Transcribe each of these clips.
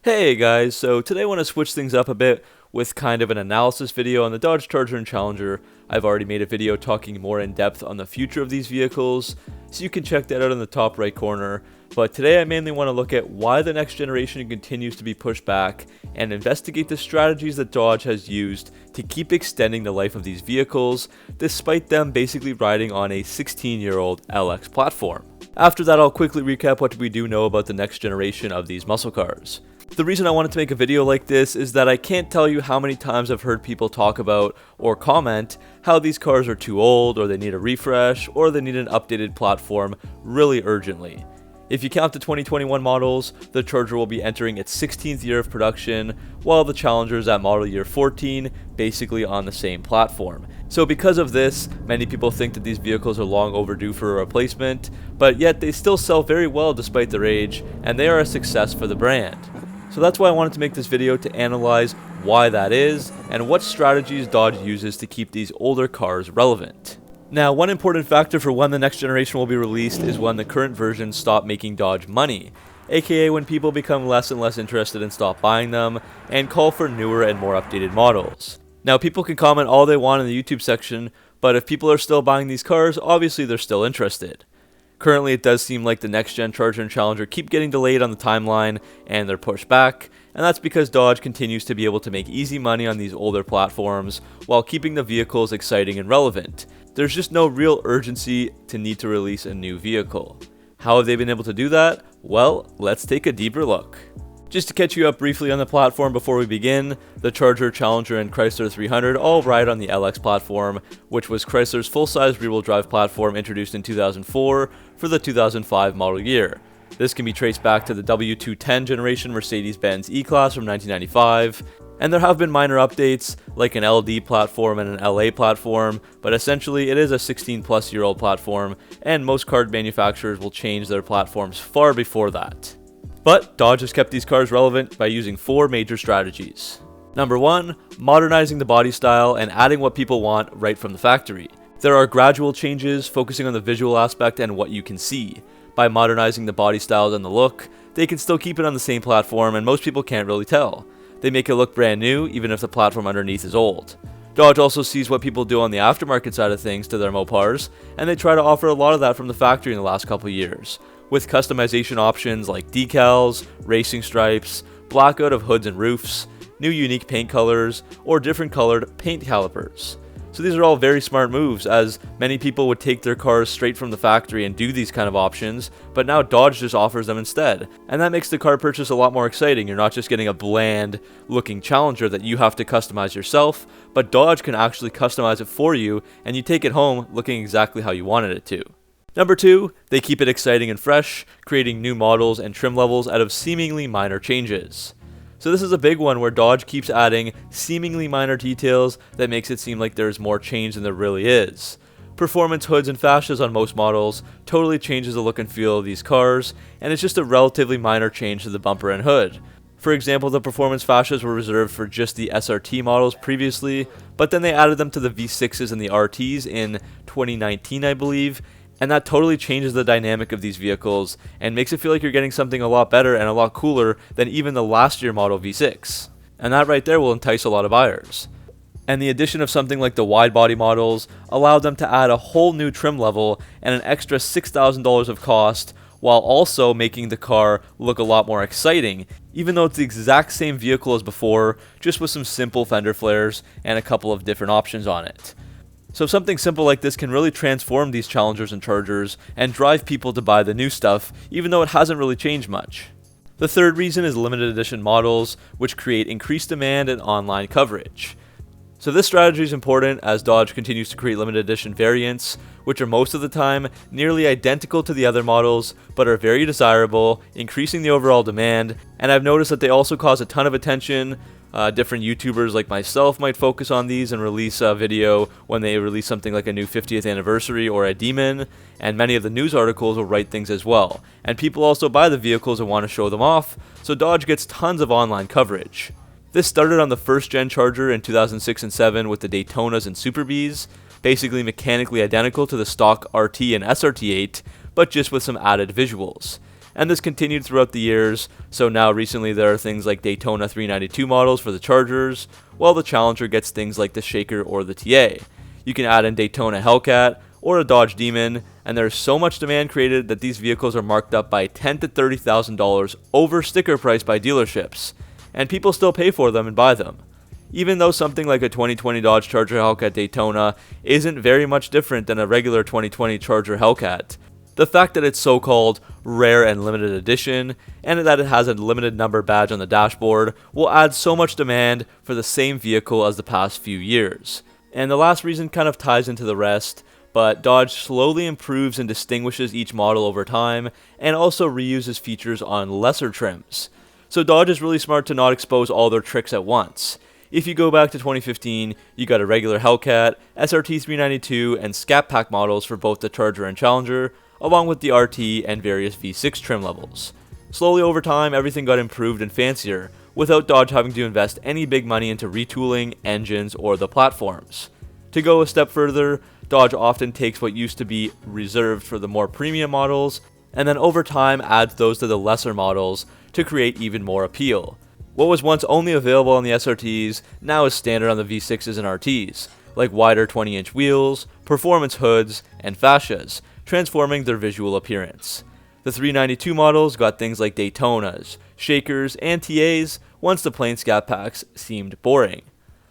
Hey guys, so today I want to switch things up a bit with kind of an analysis video on the Dodge Charger and Challenger. I've already made a video talking more in depth on the future of these vehicles, so you can check that out in the top right corner. But today I mainly want to look at why the next generation continues to be pushed back and investigate the strategies that Dodge has used to keep extending the life of these vehicles, despite them basically riding on a 16-year-old LX platform. After that, I'll quickly recap what we do know about the next generation of these muscle cars. The reason I wanted to make a video like this is that I can't tell you how many times I've heard people talk about or comment how these cars are too old, or they need a refresh, or they need an updated platform really urgently. If you count the 2021 models, the Charger will be entering its 16th year of production, while the Challenger is at model year 14, basically on the same platform. So because of this, many people think that these vehicles are long overdue for a replacement, but yet they still sell very well despite their age, and they are a success for the brand. So that's why I wanted to make this video, to analyze why that is and what strategies Dodge uses to keep these older cars relevant. Now, one important factor for when the next generation will be released is when the current versions stop making Dodge money, aka when people become less and less interested and stop buying them and call for newer and more updated models. Now, people can comment all they want in the YouTube section, but if people are still buying these cars, obviously they're still interested. Currently, it does seem like the next-gen Charger and Challenger keep getting delayed on the timeline, and they're pushed back, and that's because Dodge continues to be able to make easy money on these older platforms while keeping the vehicles exciting and relevant. There's just no real urgency to need to release a new vehicle. How have they been able to do that? Well, let's take a deeper look. Just to catch you up briefly on the platform before we begin, the Charger, Challenger, and Chrysler 300 all ride on the LX platform, which was Chrysler's full-size rear-wheel drive platform introduced in 2004 for the 2005 model year. This can be traced back to the W210 generation Mercedes-Benz E-Class from 1995, and there have been minor updates like an LD platform and an LA platform, but essentially it is a 16-plus-year-old platform, and most car manufacturers will change their platforms far before that. But Dodge has kept these cars relevant by using 4 major strategies. Number 1, modernizing the body style and adding what people want right from the factory. There are gradual changes focusing on the visual aspect and what you can see. By modernizing the body styles and the look, they can still keep it on the same platform, and most people can't really tell. They make it look brand new even if the platform underneath is old. Dodge also sees what people do on the aftermarket side of things to their Mopars, and they try to offer a lot of that from the factory in the last couple years, with customization options like decals, racing stripes, blackout of hoods and roofs, new unique paint colors, or different colored paint calipers. So these are all very smart moves, as many people would take their cars straight from the factory and do these kind of options, but now Dodge just offers them instead. And that makes the car purchase a lot more exciting. You're not just getting a bland looking Challenger that you have to customize yourself, but Dodge can actually customize it for you, and you take it home looking exactly how you wanted it to. Number 2, they keep it exciting and fresh, creating new models and trim levels out of seemingly minor changes. So this is a big one where Dodge keeps adding seemingly minor details that makes it seem like there's more change than there really is. Performance hoods and fascias on most models totally changes the look and feel of these cars, and it's just a relatively minor change to the bumper and hood. For example, the performance fascias were reserved for just the SRT models previously, but then they added them to the V6s and the RTs in 2019, I believe, and that totally changes the dynamic of these vehicles and makes it feel like you're getting something a lot better and a lot cooler than even the last year model V6. And that right there will entice a lot of buyers. And the addition of something like the wide body models allowed them to add a whole new trim level and an extra $6,000 of cost, while also making the car look a lot more exciting, even though it's the exact same vehicle as before, just with some simple fender flares and a couple of different options on it. So something simple like this can really transform these Challengers and Chargers and drive people to buy the new stuff, even though it hasn't really changed much. The third reason is limited edition models, which create increased demand and online coverage. So this strategy is important as Dodge continues to create limited edition variants, which are most of the time nearly identical to the other models, but are very desirable, increasing the overall demand. And I've noticed that they also cause a ton of attention. Different YouTubers like myself might focus on these and release a video when they release something like a new 50th anniversary or a Demon, and many of the news articles will write things as well. And people also buy the vehicles and want to show them off, so Dodge gets tons of online coverage. This started on the first-gen Charger in 2006 and 7 with the Daytonas and Super Bs, basically mechanically identical to the stock RT and SRT8, but just with some added visuals. and this continued throughout the years, so now recently there are things like Daytona 392 models for the Chargers, while the Challenger gets things like the Shaker or the TA. You can add in Daytona Hellcat or a Dodge Demon, and there's so much demand created that these vehicles are marked up by $10,000 to $30,000 over sticker price by dealerships, and people still pay for them and buy them. Even though something like a 2020 Dodge Charger Hellcat Daytona isn't very much different than a regular 2020 Charger Hellcat, the fact that it's so-called rare and limited edition, and that it has a limited number badge on the dashboard, will add so much demand for the same vehicle as the past few years. And the last reason kind of ties into the rest, but Dodge slowly improves and distinguishes each model over time, and also reuses features on lesser trims. So Dodge is really smart to not expose all their tricks at once. If you go back to 2015, you got a regular Hellcat, SRT 392, and Scat Pack models for both the Charger and Challenger, along with the RT and various V6 trim levels. Slowly over time, everything got improved and fancier, without Dodge having to invest any big money into retooling, engines, or the platforms. To go a step further, Dodge often takes what used to be reserved for the more premium models, and then over time adds those to the lesser models to create even more appeal. What was once only available on the SRTs now is standard on the V6s and RTs, like wider 20-inch wheels, performance hoods, and fascias, transforming their visual appearance. The 392 models got things like Daytonas, Shakers, and TAs once the plain Scat Packs seemed boring.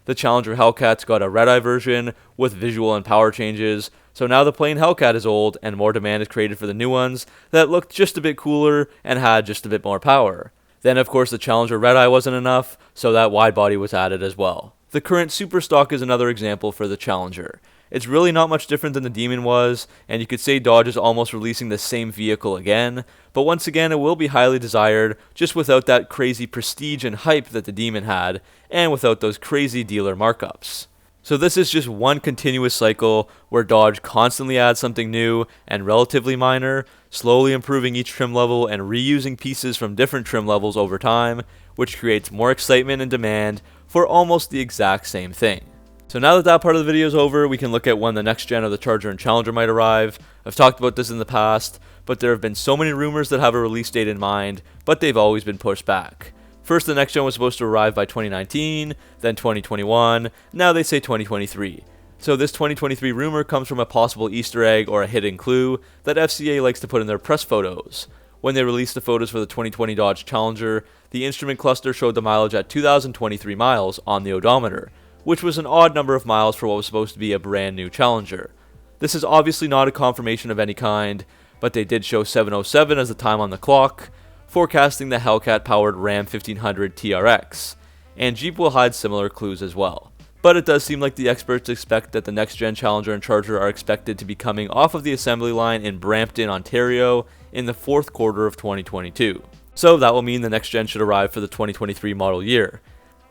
The Challenger Hellcats got a red-eye version with visual and power changes, so now the plain Hellcat is old and more demand is created for the new ones that looked just a bit cooler and had just a bit more power. Then of course the Challenger red-eye wasn't enough, so that wide body was added as well. The current Super Stock is another example for the Challenger. It's really not much different than the Demon was, and you could say Dodge is almost releasing the same vehicle again, but once again it will be highly desired, just without that crazy prestige and hype that the Demon had, and without those crazy dealer markups. So this is just one continuous cycle where Dodge constantly adds something new and relatively minor, slowly improving each trim level and reusing pieces from different trim levels over time, which creates more excitement and demand for almost the exact same thing. So now that that part of the video is over, we can look at when the next gen of the Charger and Challenger might arrive. I've talked about this in the past, but there have been so many rumors that have a release date in mind, but they've always been pushed back. First, the next gen was supposed to arrive by 2019, then 2021, now they say 2023. So this 2023 rumor comes from a possible Easter egg or a hidden clue that FCA likes to put in their press photos. When they released the photos for the 2020 Dodge Challenger, the instrument cluster showed the mileage at 2,023 miles on the odometer, which was an odd number of miles for what was supposed to be a brand new Challenger. This is obviously not a confirmation of any kind, but they did show 7:07 as the time on the clock, forecasting the Hellcat-powered Ram 1500 TRX, and Jeep will hide similar clues as well. But it does seem like the experts expect that the next-gen Challenger and Charger are expected to be coming off of the assembly line in Brampton, Ontario in the fourth quarter of 2022. So that will mean the next gen should arrive for the 2023 model year.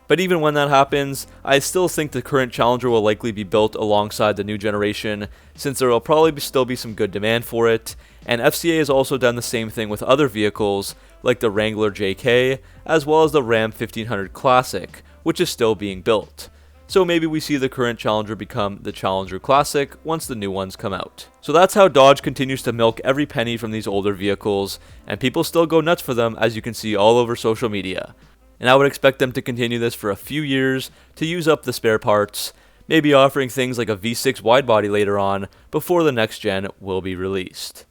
But even when that happens, I still think the current Challenger will likely be built alongside the new generation, since there will probably still be some good demand for it, and FCA has also done the same thing with other vehicles, like the Wrangler JK, as well as the Ram 1500 Classic, which is still being built. So maybe we see the current Challenger become the Challenger Classic once the new ones come out. So that's how Dodge continues to milk every penny from these older vehicles, and people still go nuts for them, as you can see all over social media. And I would expect them to continue this for a few years to use up the spare parts, maybe offering things like a V6 widebody later on before the next gen will be released.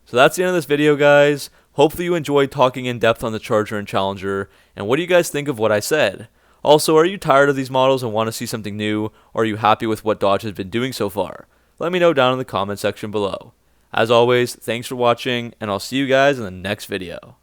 So that's the end of this video, guys. Hopefully you enjoyed talking in depth on the Charger and Challenger, and what do you guys think of what I said? Also, are you tired of these models and want to see something new, or are you happy with what Dodge has been doing so far? Let me know down in the comment section below. As always, thanks for watching, and I'll see you guys in the next video.